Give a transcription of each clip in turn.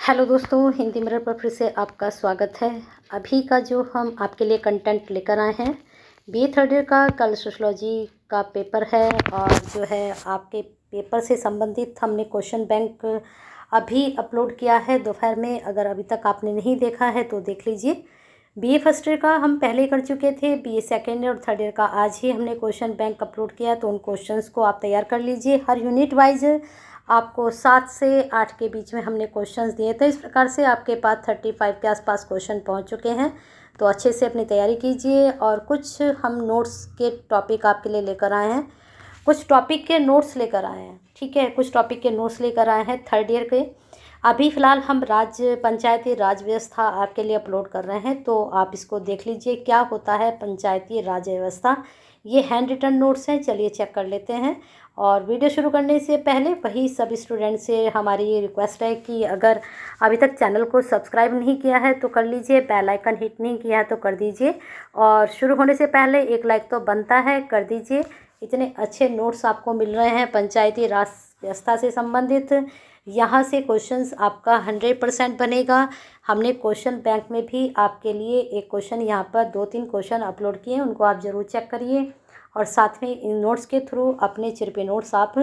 Hello दोस्तों, Hindi mirror पर फिर से आपका स्वागत है। अभी का जो हम आपके लिए कंटेंट लेकर आए हैं, बीए थर्ड ईयर का कल सोशलॉजी का पेपर है और जो है आपके पेपर से संबंधित हमने क्वेश्चन बैंक अभी अपलोड किया है दोपहर में। अगर अभी तक आपने नहीं देखा है तो देख लीजिए। बीए फर्स्ट ईयर का हम पहले कर चुके थे, बीए सेकेंड ईयर और थर्ड ईयर का आज ही हमने क्वेश्चन बैंक अपलोड किया, तो उन क्वेश्चंस को आप तैयार कर लीजिए। हर यूनिट वाइज आपको 7 से 8 के बीच में हमने क्वेश्चंस दिए थे। इस प्रकार से आपके पास 35 के आसपास क्वेश्चन पहुंच चुके हैं, तो अच्छे से अपनी तैयारी कीजिए। और कुछ हम नोट्स के टॉपिक आपके लिए लेकर आए हैं, कुछ टॉपिक के नोट्स लेकर आए हैं, ठीक है। कुछ टॉपिक के नोट्स लेकर आए हैं थर्ड ईयर के। अभी फ़िलहाल हम पंचायती राज व्यवस्था आपके लिए अपलोड कर रहे हैं, तो आप इसको देख लीजिए क्या होता है पंचायती राज व्यवस्था। ये हैंड रिटन नोट्स हैं, चलिए चेक कर लेते हैं। और वीडियो शुरू करने से पहले वही सब स्टूडेंट से हमारी ये रिक्वेस्ट है कि अगर अभी तक चैनल को सब्सक्राइब नहीं किया है तो कर लीजिए, बेल आइकन हिट नहीं किया है तो कर दीजिए, और शुरू होने से पहले एक लाइक तो बनता है, कर दीजिए। इतने अच्छे नोट्स आपको मिल रहे हैं पंचायती राज व्यवस्था से संबंधित। यहाँ से क्वेश्चंस आपका 100% बनेगा। हमने क्वेश्चन बैंक में भी आपके लिए एक क्वेश्चन यहाँ पर 2-3 क्वेश्चन अपलोड किए हैं, उनको आप ज़रूर चेक करिए। और साथ में इन नोट्स के थ्रू अपने चिरपे नोट्स आप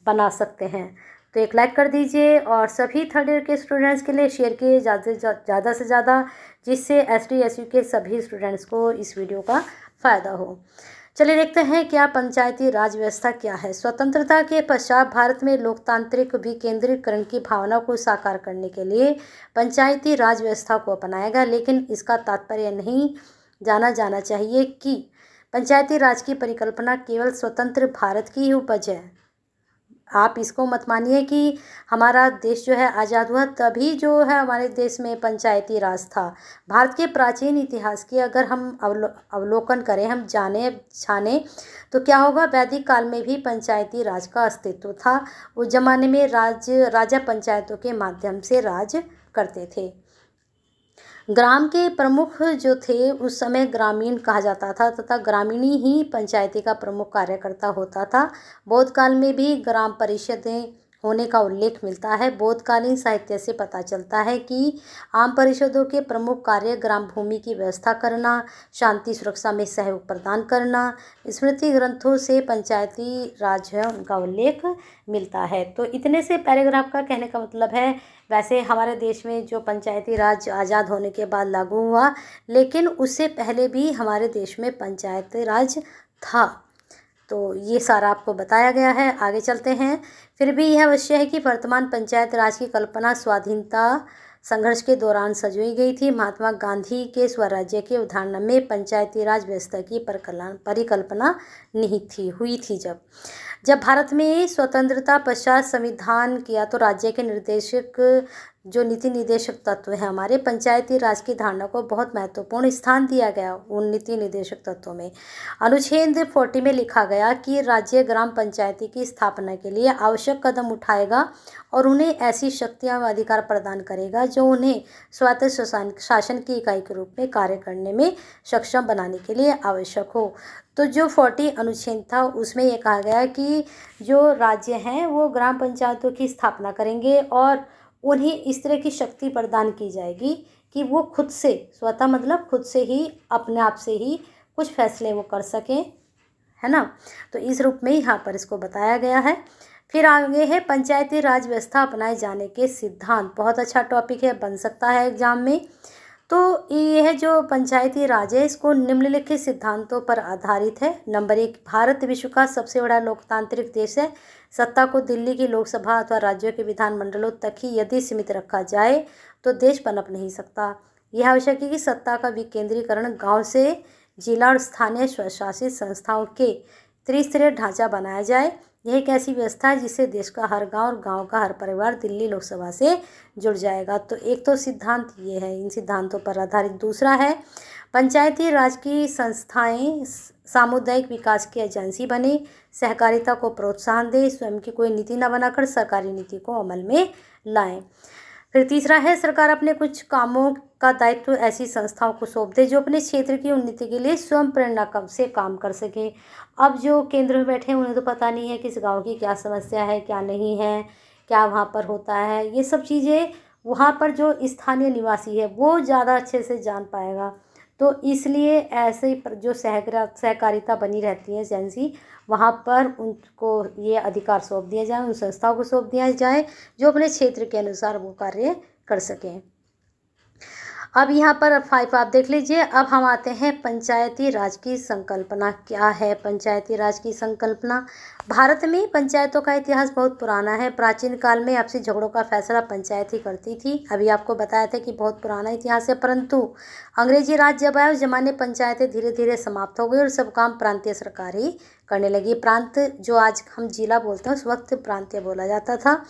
बना सकते हैं। तो एक लाइक कर दीजिए और सभी थर्ड ईयर के स्टूडेंट्स के लिए शेयर किए ज़्यादा से ज़्यादा, जिससे एसटी एसयू के सभी स्टूडेंट्स को इस वीडियो का फ़ायदा हो। चलिए देखते हैं क्या पंचायती राज व्यवस्था क्या है। स्वतंत्रता के पश्चात भारत में लोकतांत्रिक विकेंद्रीकरण की भावना को साकार करने के लिए पंचायती राज व्यवस्था को अपनाया गया, लेकिन इसका तात्पर्य नहीं जाना जाना चाहिए कि पंचायती राज की परिकल्पना केवल स्वतंत्र भारत की ही उपज है। आप इसको मत मानिए कि हमारा देश जो है आज़ाद हुआ तभी जो है हमारे देश में पंचायती राज था। भारत के प्राचीन इतिहास की अगर हम अवलोकन करें, हम जाने छाने, तो क्या होगा, वैदिक काल में भी पंचायती राज का अस्तित्व था। उस जमाने में राजा पंचायतों के माध्यम से राज करते थे। ग्राम के प्रमुख जो थे उस समय ग्रामीण कहा जाता था, तथा ग्रामीणी ही पंचायती का प्रमुख कार्यकर्ता होता था। बौद्ध काल में भी ग्राम परिषदें होने का उल्लेख मिलता है। बौद्धकालीन साहित्य से पता चलता है कि आम परिषदों के प्रमुख कार्य ग्राम भूमि की व्यवस्था करना, शांति सुरक्षा में सहयोग प्रदान करना। स्मृति ग्रंथों से पंचायती राज है उनका उल्लेख मिलता है। तो इतने से पैराग्राफ का कहने का मतलब है, वैसे हमारे देश में जो पंचायती राज आज़ाद होने के बाद लागू हुआ, लेकिन उससे पहले भी हमारे देश में पंचायती राज था। तो ये सारा आपको बताया गया है। आगे चलते हैं। फिर भी यह अवश्य है कि वर्तमान पंचायत राज की कल्पना स्वाधीनता संघर्ष के दौरान सजोई गई थी। महात्मा गांधी के स्वराज्य के अवधारणा में पंचायती राज व्यवस्था की परिकल्पना निहित हुई थी। जब भारत में स्वतंत्रता पश्चात संविधान किया, तो राज्य के निर्देशक जो नीति निर्देशक तत्व है हमारे, पंचायती राज की धारणा को बहुत महत्वपूर्ण स्थान दिया गया। उन नीति निर्देशक तत्वों में अनुच्छेद 40 में लिखा गया कि राज्य ग्राम पंचायती की स्थापना के लिए आवश्यक कदम उठाएगा और उन्हें ऐसी शक्तियां व अधिकार प्रदान करेगा जो उन्हें स्वायत्त शासन की इकाई के रूप में कार्य करने में सक्षम बनाने के लिए आवश्यक हो। तो जो 40 अनुच्छेद था उसमें ये कहा गया कि जो राज्य हैं वो ग्राम पंचायतों की स्थापना करेंगे और उन्हें इस तरह की शक्ति प्रदान की जाएगी कि वो खुद से, स्वतः मतलब खुद से ही, अपने आप से ही कुछ फैसले वो कर सकें, है ना। तो इस रूप में यहाँ पर इसको बताया गया है। फिर आगे है पंचायती राज व्यवस्था अपनाए जाने के सिद्धांत। बहुत अच्छा टॉपिक है, बन सकता है एग्जाम में। तो ये है जो पंचायती राज है, इसको निम्नलिखित सिद्धांतों पर आधारित है। नंबर 1, भारत विश्व का सबसे बड़ा लोकतांत्रिक देश है। सत्ता को दिल्ली की लोकसभा अथवा राज्यों के विधानमंडलों तक ही यदि सीमित रखा जाए तो देश पनप नहीं सकता। यह आवश्यक है कि सत्ता का विकेंद्रीकरण गांव से जिला और स्थानीय स्वशासित संस्थाओं के त्रिस्तरीय ढांचा बनाया जाए। यह एक ऐसी व्यवस्था है जिससे देश का हर गांव और गांव का हर परिवार दिल्ली लोकसभा से जुड़ जाएगा। तो एक तो सिद्धांत ये है, इन सिद्धांतों पर आधारित। दूसरा है पंचायती राज की संस्थाएं सामुदायिक विकास की एजेंसी बने, सहकारिता को प्रोत्साहन दे, स्वयं की कोई नीति न बनाकर सरकारी नीति को अमल में लाएं। फिर तीसरा है सरकार अपने कुछ कामों का दायित्व ऐसी संस्थाओं को सौंप दे जो अपने क्षेत्र की उन्नति के लिए स्वयं प्रेरणा कम से काम कर सके। अब जो केंद्र में बैठे उन्हें तो पता नहीं है कि इस गांव की क्या समस्या है, क्या नहीं है, क्या वहाँ पर होता है, ये सब चीज़ें वहाँ पर जो स्थानीय निवासी है वो ज़्यादा अच्छे से जान पाएगा। तो इसलिए ऐसे जो सहकारिता बनी रहती है एजेंसी, वहाँ पर उनको ये अधिकार सौंप दिया जाए, उन संस्थाओं को सौंप दिया जाए जो अपने क्षेत्र के अनुसार वो कार्य कर सकें। अब यहाँ पर 5 आप देख लीजिए। अब हम आते हैं पंचायती राज की संकल्पना। क्या है पंचायती राज की संकल्पना? भारत में पंचायतों का इतिहास बहुत पुराना है। प्राचीन काल में आपसी झगड़ों का फैसला पंचायत ही करती थी। अभी आपको बताया था कि बहुत पुराना इतिहास है, परंतु अंग्रेजी राज जब आया उस जमाने पंचायतें धीरे धीरे समाप्त हो गई और सब काम प्रांतीय सरकार ही करने लगी। प्रांत जो आज हम जिला बोलते हैं उस वक्त प्रांतीय बोला जाता था।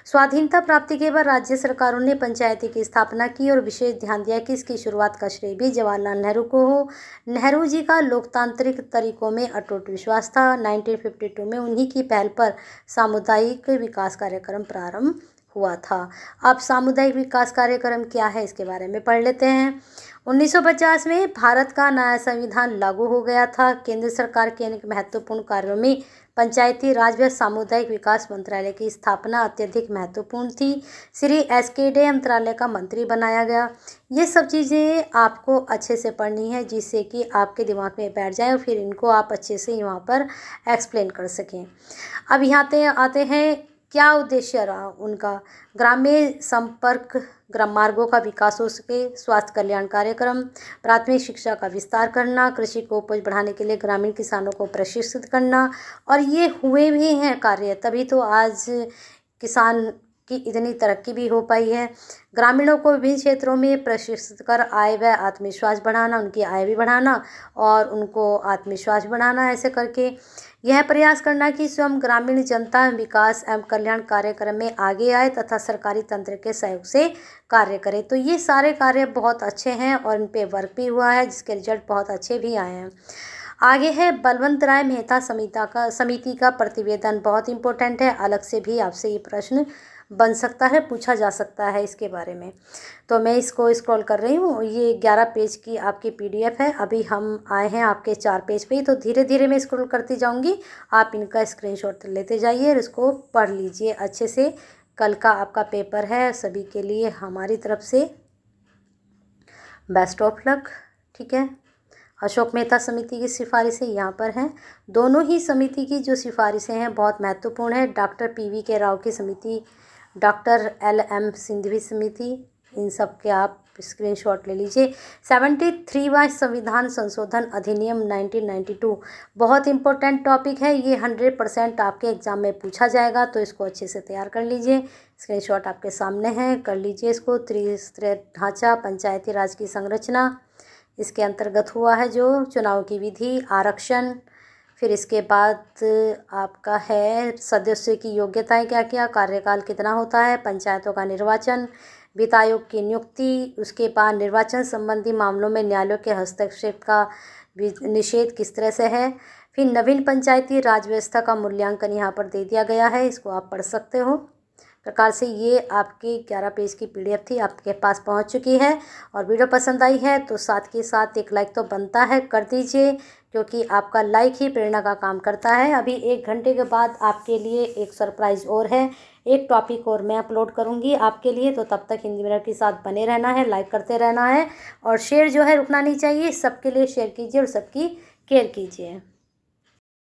स्वाधीनता प्राप्ति के बाद राज्य सरकारों ने पंचायती की स्थापना की और विशेष ध्यान दिया कि इसकी शुरुआत का श्रेय भी जवाहरलाल नेहरू को हो। नेहरू जी का लोकतांत्रिक तरीकों में अटूट विश्वास था। 1952 में उन्हीं की पहल पर सामुदायिक विकास कार्यक्रम प्रारंभ हुआ था। अब सामुदायिक विकास कार्यक्रम क्या है इसके बारे में पढ़ लेते हैं। 1950 में भारत का नया संविधान लागू हो गया था। केंद्र सरकार के अनेक महत्वपूर्ण कार्यों में पंचायती राज व सामुदायिक विकास मंत्रालय की स्थापना अत्यधिक महत्वपूर्ण थी। श्री S.K. डे मंत्रालय का मंत्री बनाया गया। ये सब चीज़ें आपको अच्छे से पढ़नी है जिससे कि आपके दिमाग में बैठ जाए और फिर इनको आप अच्छे से यहाँ पर एक्सप्लेन कर सकें। अब यहाँ आते हैं क्या उद्देश्य रहा उनका। ग्रामीण संपर्क, ग्राम मार्गों का विकास हो सके, स्वास्थ्य कल्याण कार्यक्रम, प्राथमिक शिक्षा का विस्तार करना, कृषि को उपज बढ़ाने के लिए ग्रामीण किसानों को प्रशिक्षित करना। और ये हुए भी हैं कार्य, तभी तो आज किसान की इतनी तरक्की भी हो पाई है। ग्रामीणों को विभिन्न क्षेत्रों में प्रशिक्षित कर आय व आत्मविश्वास बढ़ाना, उनकी आय भी बढ़ाना और उनको आत्मविश्वास बढ़ाना। ऐसे करके यह प्रयास करना कि स्वयं ग्रामीण जनता विकास एवं कल्याण कार्यक्रम में आगे आए तथा सरकारी तंत्र के सहयोग से कार्य करे। तो ये सारे कार्य बहुत अच्छे हैं और इन पे वर्क भी हुआ है जिसके रिजल्ट बहुत अच्छे भी आए हैं। आगे है बलवंत राय मेहता समिति का प्रतिवेदन, बहुत इंपॉर्टेंट है। अलग से भी आपसे ये प्रश्न बन सकता है, पूछा जा सकता है इसके बारे में। तो मैं इसको स्क्रॉल कर रही हूँ। ये 11 पेज की आपकी PDF है। अभी हम आए हैं आपके 4 पेज पे ही, तो धीरे धीरे मैं स्क्रॉल करती जाऊँगी। आप इनका स्क्रीनशॉट लेते जाइए और इसको पढ़ लीजिए अच्छे से। कल का आपका पेपर है, सभी के लिए हमारी तरफ से बेस्ट ऑफ लक। ठीक है। अशोक मेहता समिति की सिफारिशें यहाँ पर हैं। दोनों ही समिति की जो सिफारिशें हैं बहुत महत्वपूर्ण है। Doctor PV.K. राव की समिति, डॉक्टर LM सिंघवी समिति, इन सब के आप स्क्रीनशॉट ले लीजिए। 73वां संविधान संशोधन अधिनियम 1992 बहुत इंपॉर्टेंट टॉपिक है। ये 100% आपके एग्जाम में पूछा जाएगा, तो इसको अच्छे से तैयार कर लीजिए। स्क्रीनशॉट आपके सामने है, कर लीजिए इसको। त्रिस्तरीय ढांचा, पंचायती राज की संरचना, इसके अंतर्गत हुआ है जो चुनाव की विधि, आरक्षण। फिर इसके बाद आपका है सदस्यों की योग्यताएं क्या क्या, कार्यकाल कितना होता है, पंचायतों का निर्वाचन, वित्त आयोग की नियुक्ति। उसके बाद निर्वाचन संबंधी मामलों में न्यायालयों के हस्तक्षेप का निषेध किस तरह से है। फिर नवीन पंचायती राज व्यवस्था का मूल्यांकन यहाँ पर दे दिया गया है, इसको आप पढ़ सकते हो। प्रकार से ये आपकी 11 पेज की PDF थी, आपके पास पहुंच चुकी है। और वीडियो पसंद आई है तो साथ के साथ एक लाइक तो बनता है, कर दीजिए, क्योंकि आपका लाइक ही प्रेरणा का काम करता है। अभी 1 घंटे के बाद आपके लिए एक सरप्राइज़ और है, एक टॉपिक और मैं अपलोड करूंगी आपके लिए। तो तब तक हिंदी मिरर के साथ बने रहना है, लाइक करते रहना है और शेयर जो है रुकना नहीं चाहिए। सबके लिए शेयर कीजिए और सबकी केयर कीजिए।